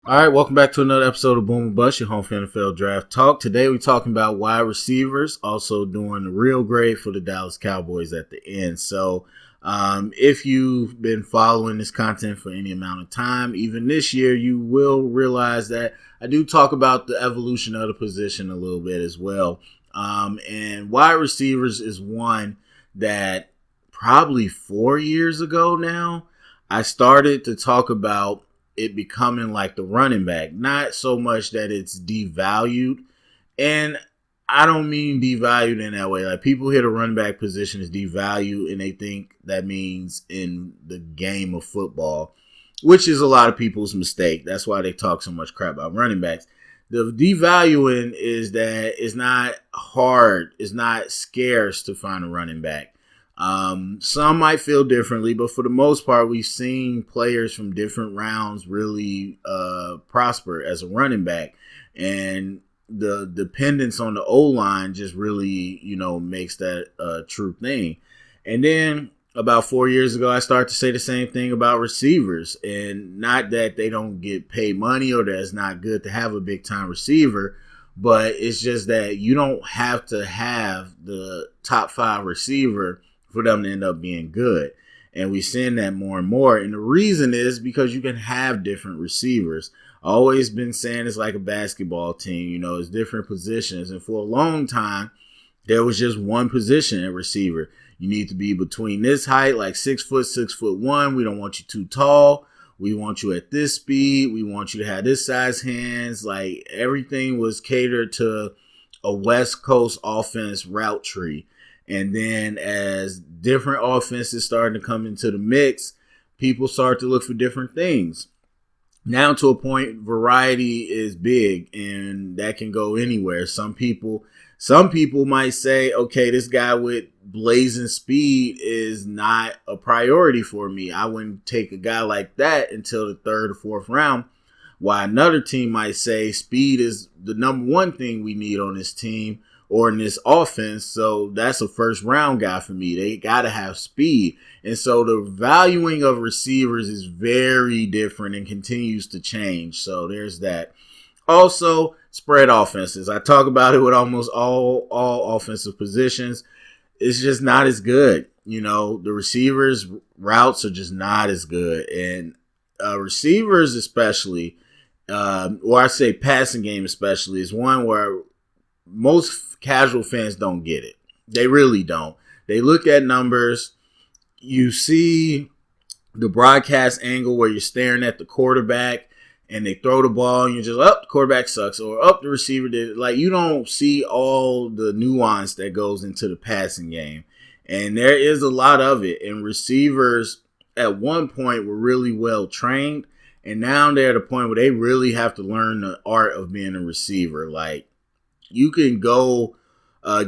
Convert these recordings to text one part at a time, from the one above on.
All right, welcome back to another episode of Boom and Bust, your home for NFL Draft Talk. Today we're talking about wide receivers, also doing the real grade for the Dallas Cowboys at the end. If you've been following this content for any amount of time, even this year, you will realize that I do talk about the evolution of the position a little bit as well. And wide receivers is one that probably 4 years ago now, I started to talk about it becoming like the running back. Not so much that it's devalued. And I don't mean devalued in that way. Like, people hear the running back position is devalued and they think that means in the game of football, which is a lot of people's mistake. That's why they talk so much crap about running backs. The devaluing is that it's not hard, it's not scarce to find a running back. Some might feel differently, but for the most part, we've seen players from different rounds really prosper as a running back. And the dependence on the O-line just really, makes that a true thing. And then about 4 years ago, I started to say the same thing about receivers. And not that they don't get paid money or that it's not good to have a big-time receiver, but it's just that you don't have to have the top 5 receiver for them to end up being good. And we're seeing that more and more. And the reason is because you can have different receivers. I've always been saying it's like a basketball team, it's different positions. And for a long time, there was just one position at receiver. You need to be between this height, like 6 foot, 6'1". We don't want you too tall. We want you at this speed. We want you to have this size hands. Like, everything was catered to a West Coast offense route tree. And then as different offenses started to come into the mix, people start to look for different things. Now, to a point, variety is big, and that can go anywhere. Some people might say, okay, this guy with blazing speed is not a priority for me. I wouldn't take a guy like that until the 3rd or 4th round. While another team might say speed is the number one thing we need on this team or in this offense, so that's a 1st round guy for me. They got to have speed. And so the valuing of receivers is very different and continues to change. So there's that. Also, spread offenses. I talk about it with almost all offensive positions. It's just not as good. The receivers' routes are just not as good. And receivers especially, or I say passing game especially, is one where most casual fans don't get it. They really don't. They look at numbers. You see the broadcast angle where you're staring at the quarterback and they throw the ball and you're just, the quarterback sucks, or the receiver did. Like, you don't see all the nuance that goes into the passing game. And there is a lot of it. And receivers at one point were really well trained. And now they're at a point where they really have to learn the art of being a receiver. Like, you can go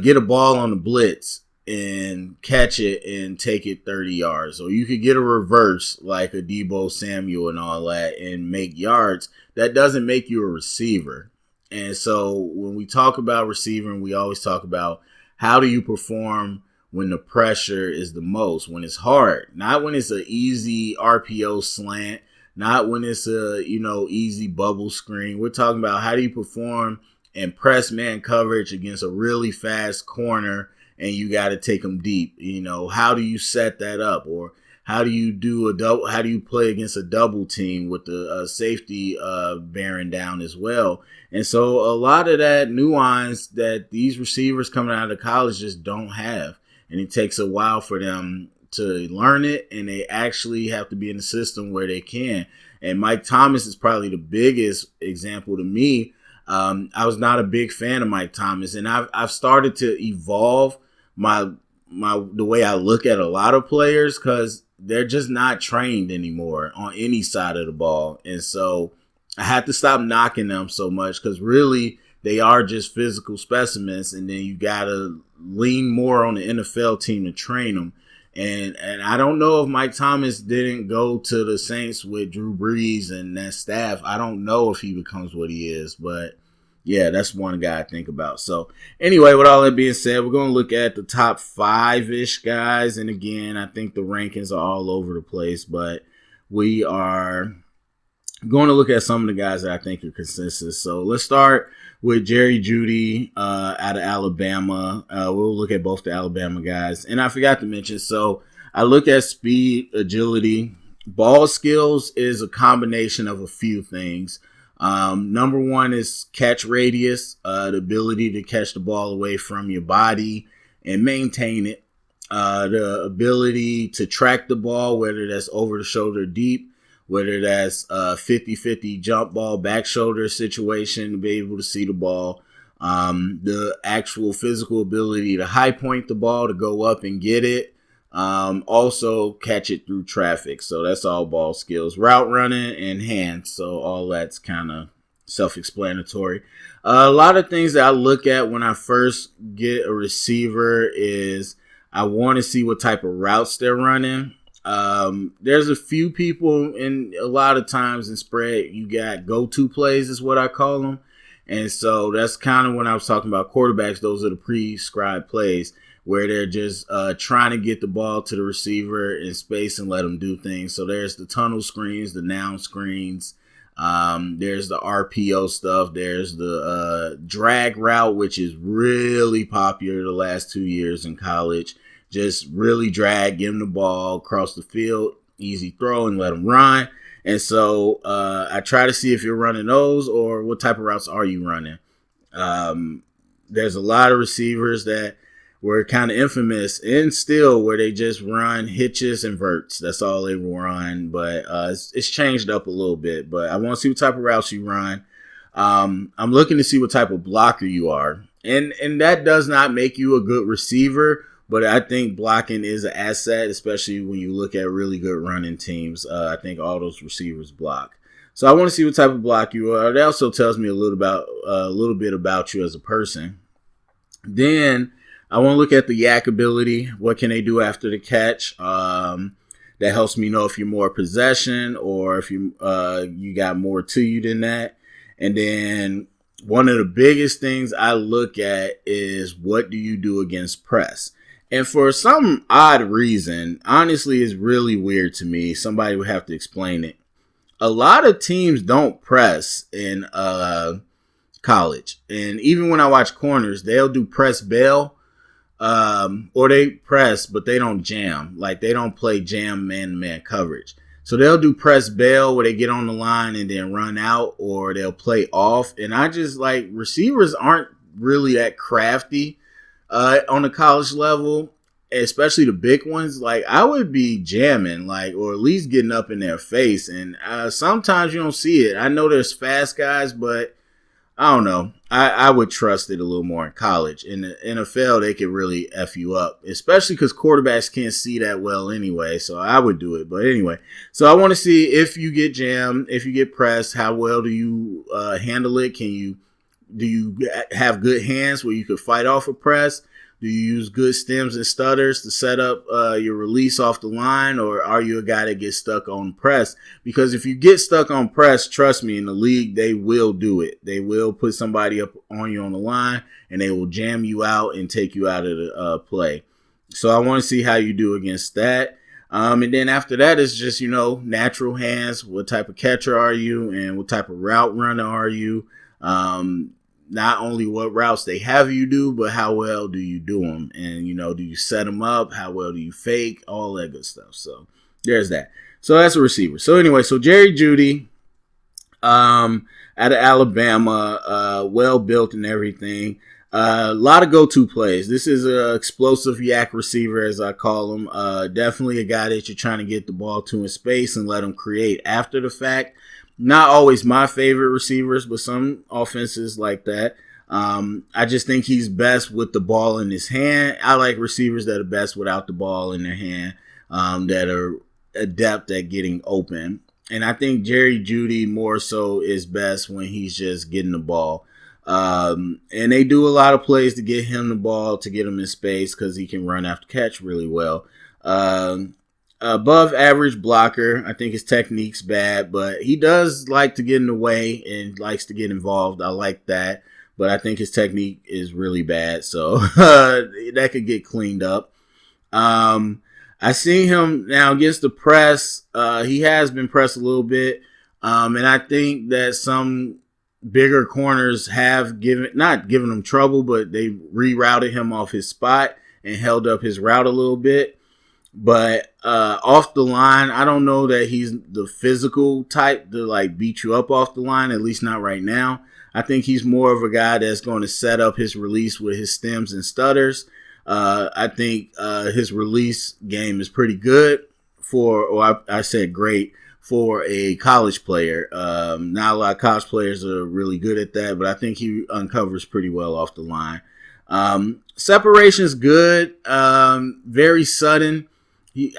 get a ball on the blitz and catch it and take it 30 yards. Or you could get a reverse like a Deebo Samuel and all that and make yards. That doesn't make you a receiver. And so when we talk about receiving, we always talk about how do you perform when the pressure is the most, when it's hard. Not when it's an easy RPO slant, not when it's a, easy bubble screen. We're talking about how do you perform and press man coverage against a really fast corner, and you got to take them deep. How do you set that up, or how do you do a double? How do you play against a double team with the safety bearing down as well? And so a lot of that nuance that these receivers coming out of college just don't have, and it takes a while for them to learn it, and they actually have to be in a system where they can. And Mike Thomas is probably the biggest example to me. I was not a big fan of Mike Thomas, and I've started to evolve the way I look at a lot of players, because they're just not trained anymore on any side of the ball. And so I had to stop knocking them so much, because really they are just physical specimens, and then you got to lean more on the NFL team to train them. And I don't know if Mike Thomas didn't go to the Saints with Drew Brees and that staff. I don't know if he becomes what he is, but yeah, that's one guy I think about. So anyway, with all that being said, we're going to look at the top 5-ish guys. And again, I think the rankings are all over the place, but we are going to look at some of the guys that I think are consistent. So let's start with Jerry Jeudy out of Alabama. We'll look at both the Alabama guys. And I forgot to mention, so I look at speed, agility. Ball skills is a combination of a few things. Number one is catch radius, the ability to catch the ball away from your body and maintain it. The ability to track the ball, whether that's over the shoulder deep, whether that's a 50-50 jump ball, back shoulder situation, to be able to see the ball. The actual physical ability to high point the ball, to go up and get it. Also catch it through traffic. So that's all ball skills. Route running and hands. So all that's kind of self-explanatory. A lot of things that I look at when I first get a receiver is I want to see what type of routes they're running. There's a few people, and a lot of times in spread, you got go-to plays is what I call them. And so that's kind of when I was talking about quarterbacks. Those are the prescribed plays where they're just trying to get the ball to the receiver in space and let them do things. So there's the tunnel screens, the noun screens. There's the RPO stuff. There's the drag route, which is really popular the last 2 years in college. Just really drag, give them the ball across the field, easy throw, and let them run. And so I try to see if you're running those or what type of routes are you running. There's a lot of receivers that were kind of infamous and still where they just run hitches and verts. That's all they run, but it's changed up a little bit. But I want to see what type of routes you run. I'm looking to see what type of blocker you are. And that does not make you a good receiver, but I think blocking is an asset, especially when you look at really good running teams. I think all those receivers block. So I want to see what type of block you are. That also tells me a little bit about you as a person. Then I want to look at the yak ability. What can they do after the catch? That helps me know if you're more possession or if you got more to you than that. And then one of the biggest things I look at is what do you do against press? And for some odd reason, honestly, it's really weird to me. Somebody would have to explain it. A lot of teams don't press in college. And even when I watch corners, they'll do press bail. Or they press, but they don't jam. Like they don't play jam man-to-man coverage. So they'll do press bail where they get on the line and then run out, or they'll play off. And I just like receivers aren't really that crafty on the college level, especially the big ones. Like I would be jamming, like, or at least getting up in their face. And sometimes you don't see it. I know there's fast guys, but I don't know. I would trust it a little more in college. In the NFL, they could really F you up, especially because quarterbacks can't see that well anyway. So I would do it. But anyway, so I want to see if you get jammed, if you get pressed, how well do you handle it? Do you have good hands where you could fight off a press? Do you use good stems and stutters to set up your release off the line, or are you a guy that gets stuck on press? Because if you get stuck on press, trust me, in the league, they will do it. They will put somebody up on you on the line, and they will jam you out and take you out of the play. So I want to see how you do against that. And then after that, it's just, natural hands. What type of catcher are you, and what type of route runner are you? Not only what routes they have you do, but how well do you do them? And, do you set them up? How well do you fake? All that good stuff. So there's that. So that's a receiver. So anyway, so Jerry Jeudy out of Alabama, well built and everything. A lot of go-to plays. This is an explosive yak receiver, as I call him. Definitely a guy that you're trying to get the ball to in space and let him create after the fact. Not always my favorite receivers, but some offenses like that. I just think he's best with the ball in his hand. I like receivers that are best without the ball in their hand, that are adept at getting open. And I think Jerry Jeudy more so is best when he's just getting the ball. And they do a lot of plays to get him the ball, to get him in space, because he can run after catch really well. Above average blocker. I think his technique's bad, but he does like to get in the way and likes to get involved. I like that, but I think his technique is really bad, so that could get cleaned up. I seen him now against the press. He has been pressed a little bit. And I think that some bigger corners have not given him trouble, but they rerouted him off his spot and held up his route a little bit. But off the line, I don't know that he's the physical type to like beat you up off the line, at least not right now. I think he's more of a guy that's going to set up his release with his stems and stutters. I think his release game is pretty good I said great, for a college player. Not a lot of college players are really good at that, but I think he uncovers pretty well off the line. Separation's good, very sudden.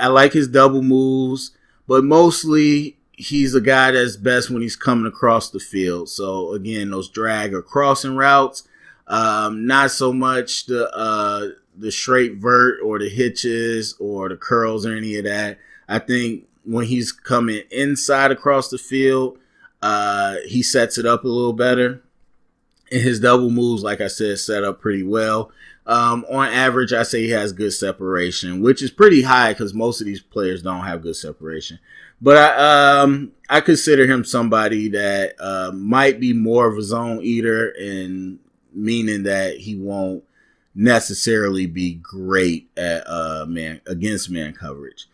I like his double moves, but mostly he's a guy that's best when he's coming across the field. So again, those drag or crossing routes, not so much the straight vert or the hitches or the curls or any of that. I think when he's coming inside across the field, he sets it up a little better. And his double moves, like I said, set up pretty well. On average, I say he has good separation, which is pretty high because most of these players don't have good separation. But I consider him somebody that might be more of a zone eater, and meaning that he won't necessarily be great at against man coverage.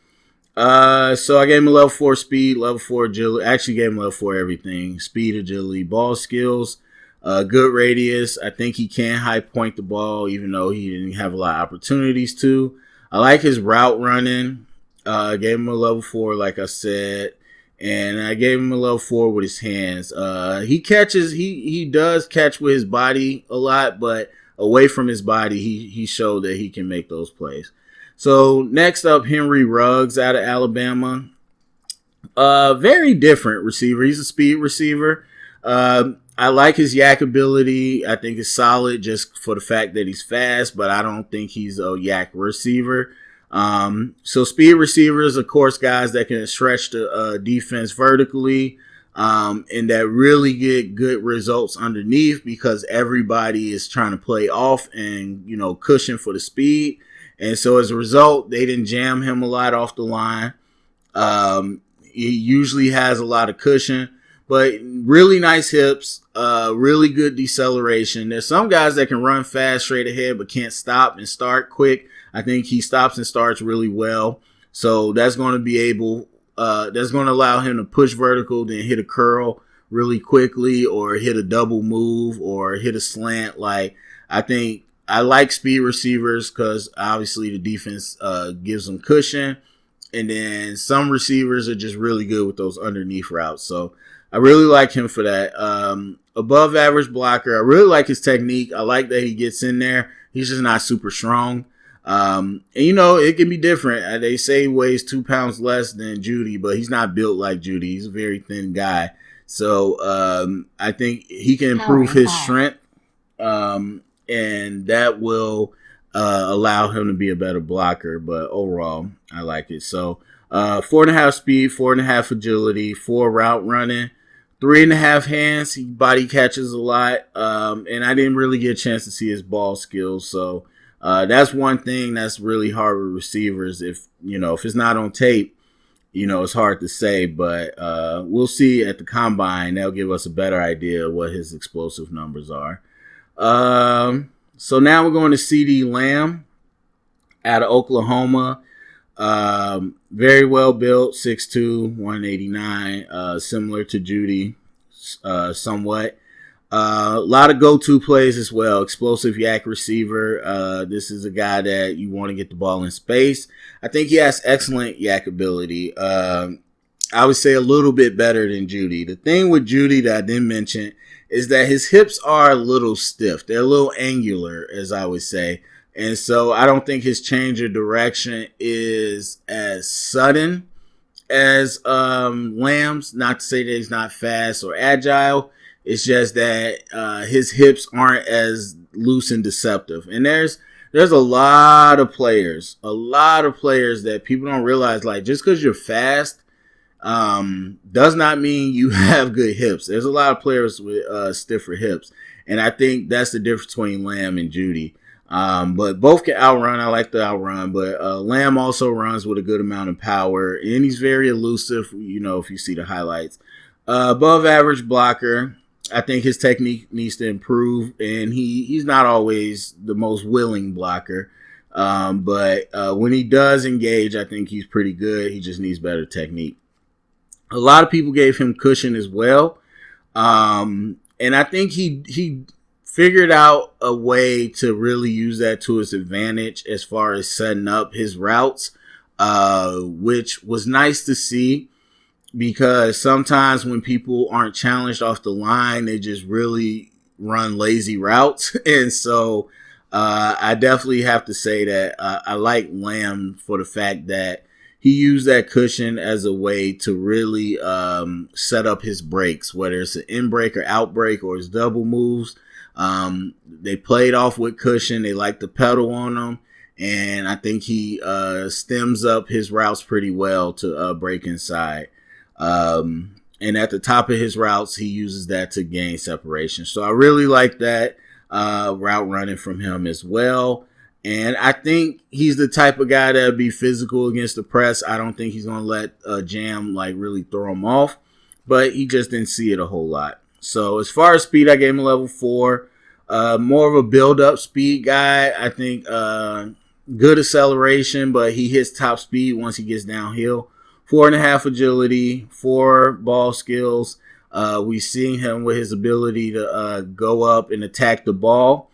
So I gave him a level 4 speed, level 4 agility. Actually gave him level 4 everything: speed, agility, ball skills. Good radius. I think he can high point the ball, even though he didn't have a lot of opportunities to. I like his route running. Gave him a level 4, like I said, and I gave him a level 4 with his hands. He catches. He does catch with his body a lot, but away from his body, he showed that he can make those plays. So next up, Henry Ruggs out of Alabama. Very different receiver. He's a speed receiver. I like his yak ability. I think it's solid just for the fact that he's fast, but I don't think he's a yak receiver. So speed receivers, of course, guys that can stretch the defense vertically, and that really get good results underneath because everybody is trying to play off and, cushion for the speed. And so as a result, they didn't jam him a lot off the line. He usually has a lot of cushion, but really nice hips, really good deceleration. There's some guys that can run fast straight ahead but can't stop and start quick. I think he stops and starts really well. So that's going to that's going to allow him to push vertical, then hit a curl really quickly, or hit a double move, or hit a slant. I like speed receivers because obviously the defense gives them cushion. And then some receivers are just really good with those underneath routes. So I really like him for that. Above average blocker. I really like his technique. I like that he gets in there. He's just not super strong. And it can be different. They say he weighs 2 pounds less than Judy, but he's not built like Judy. He's a very thin guy. So I think he can improve his strength. And that will allow him to be a better blocker. But overall, I like it. So 4.5 speed, 4.5 agility, 4 route running, 3.5 hands. He body catches a lot. And I didn't really get a chance to see his ball skills. So that's one thing that's really hard with receivers. If it's not on tape, it's hard to say. But we'll see at the combine. They'll give us a better idea of what his explosive numbers are. So now we're going to CD Lamb out of Oklahoma. Very well built, 6'2", 189, similar to Judy, somewhat. A lot of go-to plays as well. Explosive yak receiver. This is a guy that you want to get the ball in space. I think he has excellent yak ability. I would say a little bit better than Judy. The thing with Judy that I didn't mention is that his hips are a little stiff. They're a little angular, as I would say. And so I don't think his change of direction is as sudden as Lamb's. Not to say that he's not fast or agile. It's just that his hips aren't as loose and deceptive. And there's a lot of players that people don't realize, like, just because you're fast does not mean you have good hips. There's a lot of players with stiffer hips. And I think that's the difference between Lamb and Judy. But both can outrun. I like the outrun, but Lamb also runs with a good amount of power, and he's very elusive, if you see the highlights. Above average blocker. I think his technique needs to improve, and he's not always the most willing blocker. But when he does engage, I think he's pretty good. He just needs better technique. A lot of people gave him cushion as well. And I think he figured out a way to really use that to his advantage as far as setting up his routes, which was nice to see, because sometimes when people aren't challenged off the line, they just really run lazy routes. And so I definitely have to say that I like Lamb for the fact that he used that cushion as a way to really set up his breaks, whether it's an in break or out break or his double moves. They played off with cushion. They like to pedal on them. And I think he stems up his routes pretty well to break inside. And at the top of his routes, he uses that to gain separation. So I really like that route running from him as well. And I think he's the type of guy that would be physical against the press. I don't think he's going to let Jam like really throw him off, but he just didn't see it a whole lot. So as far as speed, I gave him a level 4. More of a build-up speed guy. I think good acceleration, but he hits top speed once he gets downhill. 4.5 agility, 4 ball skills. We've seen him with his ability to go up and attack the ball.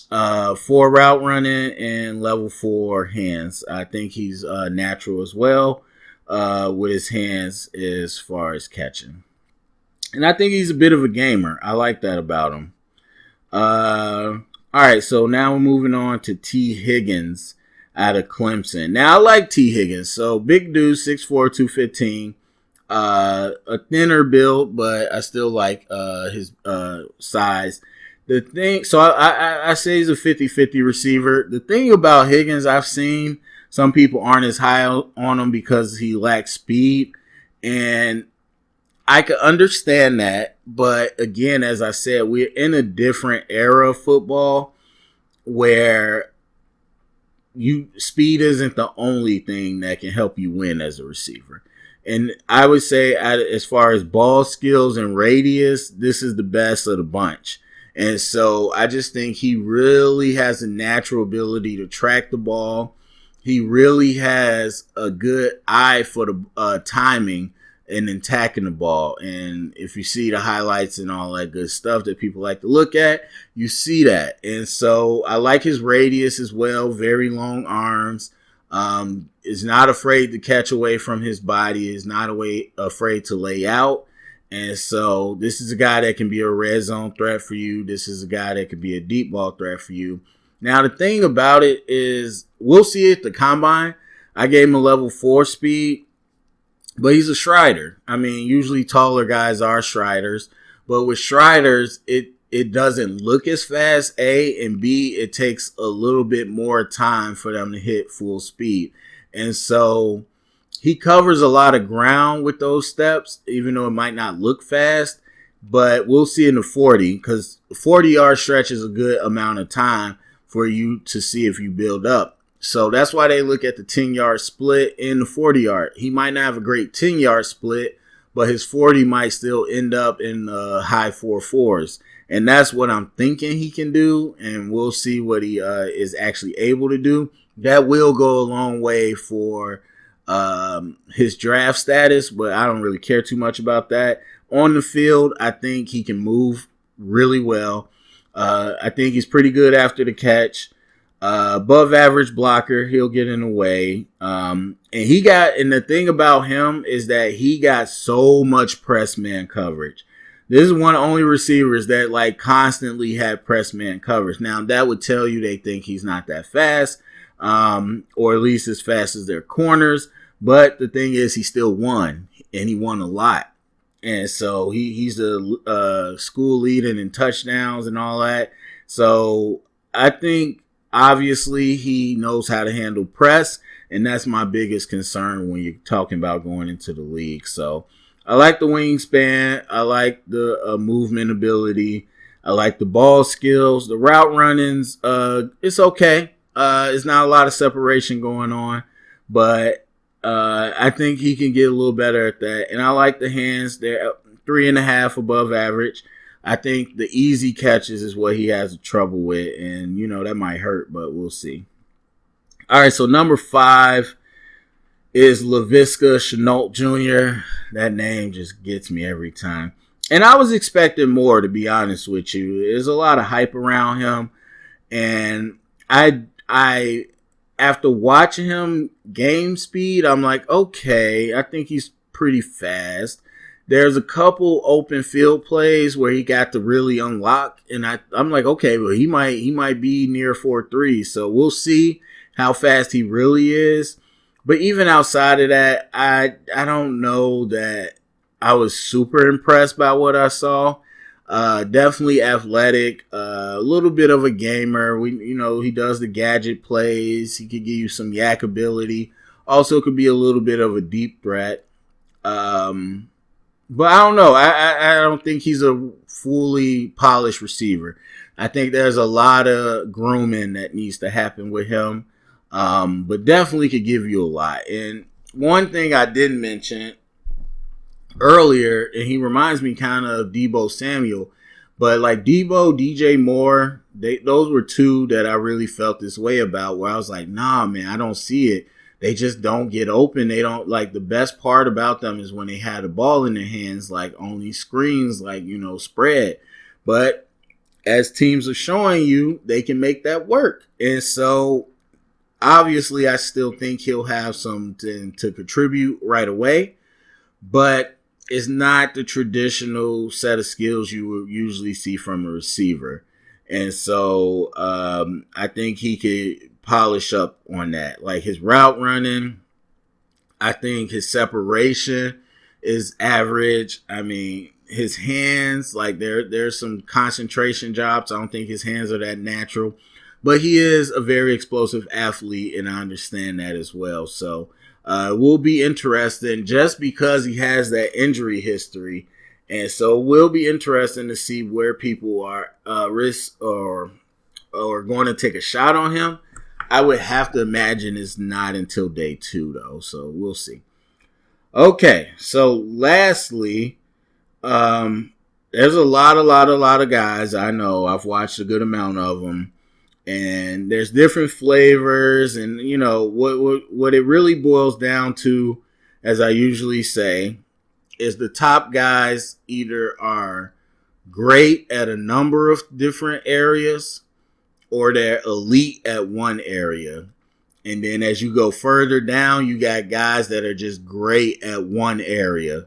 4 route running and level 4 hands. I think he's natural as well with his hands as far as catching. And I think he's a bit of a gamer. I like that about him. All right, so now we're moving on to T. Higgins out of Clemson. Now, I like T. Higgins. So, big dude, 6'4", 215. A thinner build, but I still like his size. The thing, so I say he's a 50-50 receiver. The thing about Higgins, I've seen some people aren't as high on him because he lacks speed. And I can understand that. But again, as I said, we're in a different era of football where speed isn't the only thing that can help you win as a receiver. And I would say as far as ball skills and radius, this is the best of the bunch. And so I just think he really has a natural ability to track the ball. He really has a good eye for the timing and attacking the ball. And if you see the highlights and all that good stuff that people like to look at, you see that. And so I like his radius as well. Very long arms. Is not afraid to catch away from his body. Is not afraid to lay out. And so this is a guy that can be a red zone threat for you. This is a guy that could be a deep ball threat for you. Now, the thing about it is we'll see at the combine. I gave him a level 4 speed, but he's a strider. I mean, usually taller guys are striders, but with striders, it doesn't look as fast, A, and B, it takes a little bit more time for them to hit full speed. And so he covers a lot of ground with those steps, even though it might not look fast. But we'll see in the 40, because 40-yard stretch is a good amount of time for you to see if you build up. So that's why they look at the 10-yard split and the 40-yard. He might not have a great 10-yard split, but his 40 might still end up in high 4.4s. And that's what I'm thinking he can do, and we'll see what he is actually able to do. That will go a long way for his draft status, but I don't really care too much about that. On the field, I think he can move really well. I think he's pretty good after the catch. Above average blocker, he'll get in the way. And the thing about him is that he got so much press man coverage. This is one of the only receivers that like constantly had press man coverage. Now that would tell you they think he's not that fast, or at least as fast as their corners. But the thing is, he still won, and he won a lot. And so he's the school leading in touchdowns and all that. So I think obviously he knows how to handle press, and that's my biggest concern when you're talking about going into the league. So I like the wingspan. I like the movement ability. I like the ball skills. The route runnings, it's okay. It's not a lot of separation going on, but I think he can get a little better at that. And I like the hands. They're 3.5 above average. I think the easy catches is what he has trouble with, and that might hurt, but we'll see. All right, so number 5 is Laviska Shenault Jr. That name just gets me every time. And I was expecting more, to be honest with you. There's a lot of hype around him. And I after watching him game speed, I'm like, okay, I think he's pretty fast. There's a couple open field plays where he got to really unlock. And I'm like, okay, well, he might be near 4.3. So we'll see how fast he really is. But even outside of that, I don't know that I was super impressed by what I saw. Definitely athletic, a little bit of a gamer. He does the gadget plays. He could give you some yak ability. Also could be a little bit of a deep threat. But I don't know. I don't think he's a fully polished receiver. I think there's a lot of grooming that needs to happen with him. But definitely could give you a lot. And one thing I didn't mention earlier, and he reminds me kind of Deebo Samuel, but like Deebo, DJ Moore, those were two that I really felt this way about, where I was like, nah, man, I don't see it. They just don't get open. They don't, like, the best part about them is when they had the ball in their hands, like only screens, like, spread. But as teams are showing you, they can make that work. And so obviously I still think he'll have something to contribute right away, but it's not the traditional set of skills you would usually see from a receiver. And so I think he could polish up on that. Like his route running, I think his separation is average. I mean, his hands, like there's some concentration jobs. I don't think his hands are that natural. But he is a very explosive athlete, and I understand that as well. So it will be interesting just because he has that injury history. And so it will be interesting to see where people are risk or going to take a shot on him. I would have to imagine it's not until day 2, though. So we'll see. Okay, so lastly, there's a lot of guys I know. I've watched a good amount of them. And there's different flavors, and what it really boils down to, as I usually say, is the top guys either are great at a number of different areas or they're elite at one area. And then as you go further down, you got guys that are just great at one area.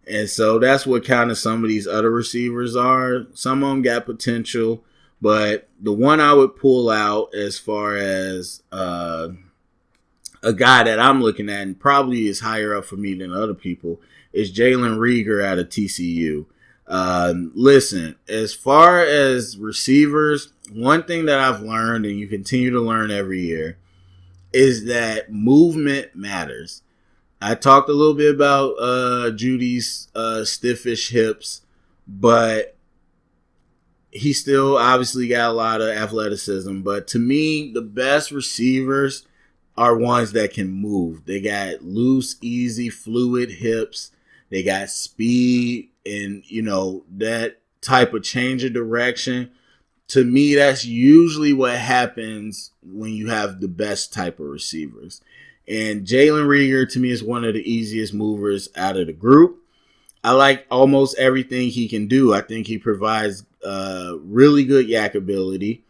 And so that's what kind of some of these other receivers are. Some of them got potential. But the one I would pull out as far as a guy that I'm looking at, and probably is higher up for me than other people, is Jalen Reagor out of TCU. Listen, as far as receivers, one thing that I've learned, and you continue to learn every year, is that movement matters. I talked a little bit about Judy's stiffish hips, but he still obviously got a lot of athleticism. But to me, the best receivers are ones that can move. They got loose, easy, fluid hips. They got speed and, that type of change of direction. To me, that's usually what happens when you have the best type of receivers. And Jalen Reagor, to me, is one of the easiest movers out of the group. I like almost everything he can do. I think he provides really good yak ability.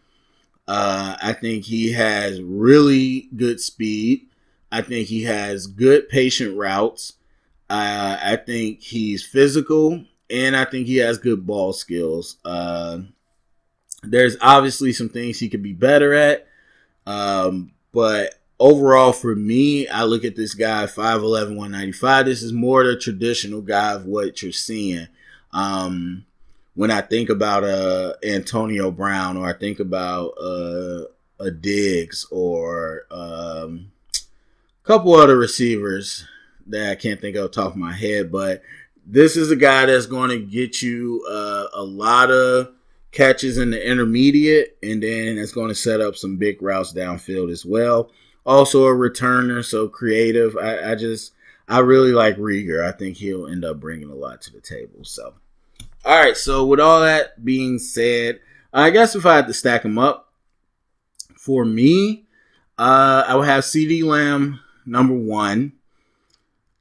I think he has really good speed. I think he has good patient routes. I think he's physical, and I think he has good ball skills. There's obviously some things he could be better at, but overall, for me, I look at this guy, 5'11", 195. This is more the traditional guy of what you're seeing. When I think about Antonio Brown, or I think about a Diggs, or a couple other receivers that I can't think of off the top of my head, but this is a guy that's going to get you a lot of catches in the intermediate, and then it's going to set up some big routes downfield as well. Also a returner, so creative. I I really like Rieger. I think he'll end up bringing a lot to the table. So, all right. So with all that being said, I guess if I had to stack them up, for me, I would have CeeDee Lamb number 1.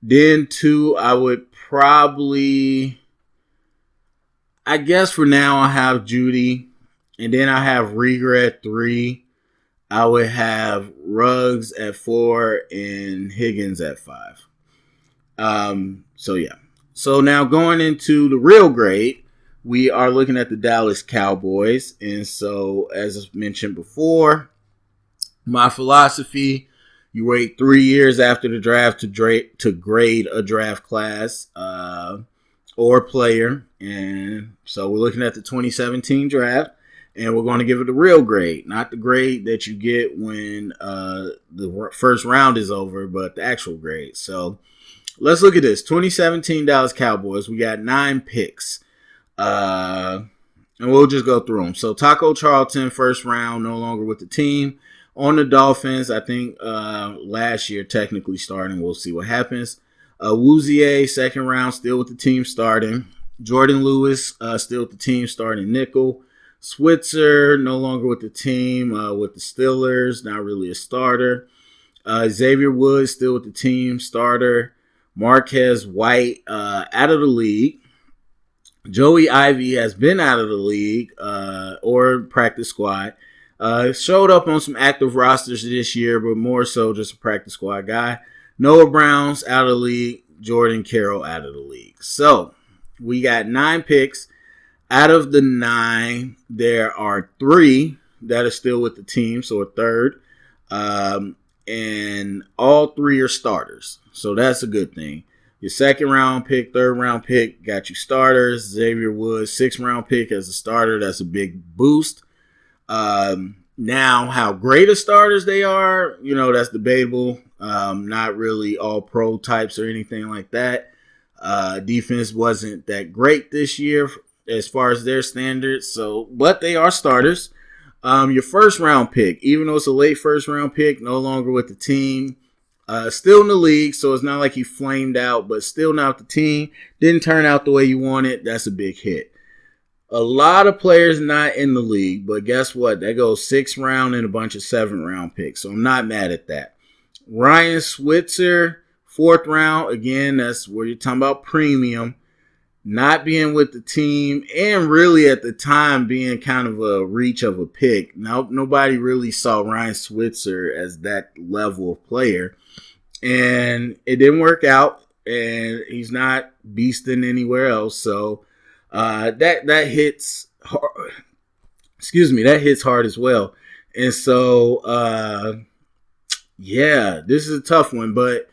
Then 2, I would probably, I guess for now, I have Judy. And then I have Rieger at 3. I would have Ruggs at 4 and Higgins at 5. So yeah. So now going into the real grade, we are looking at the Dallas Cowboys. And so, as mentioned before, my philosophy, you wait 3 years after the draft to grade a draft class or player. And so we're looking at the 2017 draft, and we're going to give it a real grade, not the grade that you get when the first round is over, but the actual grade. So let's look at this. 2017 Dallas Cowboys, we got 9 picks. And we'll just go through them. So Taco Charlton, first round, no longer with the team. On the Dolphins, I think last year technically starting. We'll see what happens. Woozier, second round, still with the team starting. Jordan Lewis, still with the team starting nickel. Switzer, no longer with the team, with the Steelers, not really a starter. Xavier Woods, still with the team, starter. Marquez White, out of the league. Joey Ivy has been out of the league or practice squad. Showed up on some active rosters this year, but more so just a practice squad guy. Noah Brown's out of the league. Jordan Carroll out of the league. So we got 9 picks. Out of the 9, there are 3 that are still with the team, so a third. And all 3 are starters. So that's a good thing. Your second round pick, third round pick, got you starters. Xavier Woods, 6th round pick as a starter. That's a big boost. Now, how great of starters they are, that's debatable. Not really all pro types or anything like that. Defense wasn't that great this year as far as their standards. But they are starters. Your first round pick, even though it's a late first round pick, no longer with the team. Still in the league, so it's not like he flamed out, but still not with the team. Didn't turn out the way you wanted. That's a big hit. A lot of players not in the league, but guess what? That goes 6th round and a bunch of 7th round picks, so I'm not mad at that. Ryan Switzer, 4th round. Again, that's where you're talking about premium. Not being with the team, and really at the time being kind of a reach of a pick. Now, nobody really saw Ryan Switzer as that level of player. And it didn't work out, and he's not beasting anywhere else. So that hits hard. Excuse me, that hits hard as well. And so, yeah, this is a tough one, but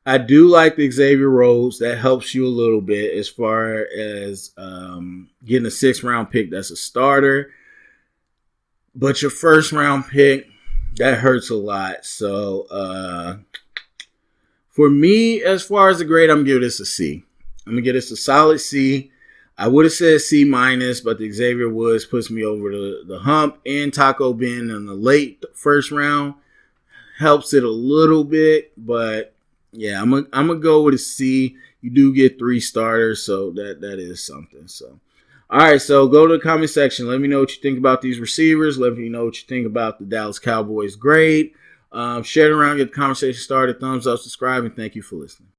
I do like the Xavier Rhodes. That helps you a little bit as far as getting a 6th round pick that's a starter. But your first round pick, that hurts a lot. So, for me, as far as the grade, I'm going to give this a C. I'm going to give this a solid C. I would have said C-, but the Xavier Woods puts me over the hump. And Taco being in the late first round helps it a little bit. But, yeah, I'm gonna go with a C. You do get 3 starters, so that is something. So, all right, so go to the comment section. Let me know what you think about these receivers. Let me know what you think about the Dallas Cowboys grade. Share it around, get the conversation started. Thumbs up, subscribe, and thank you for listening.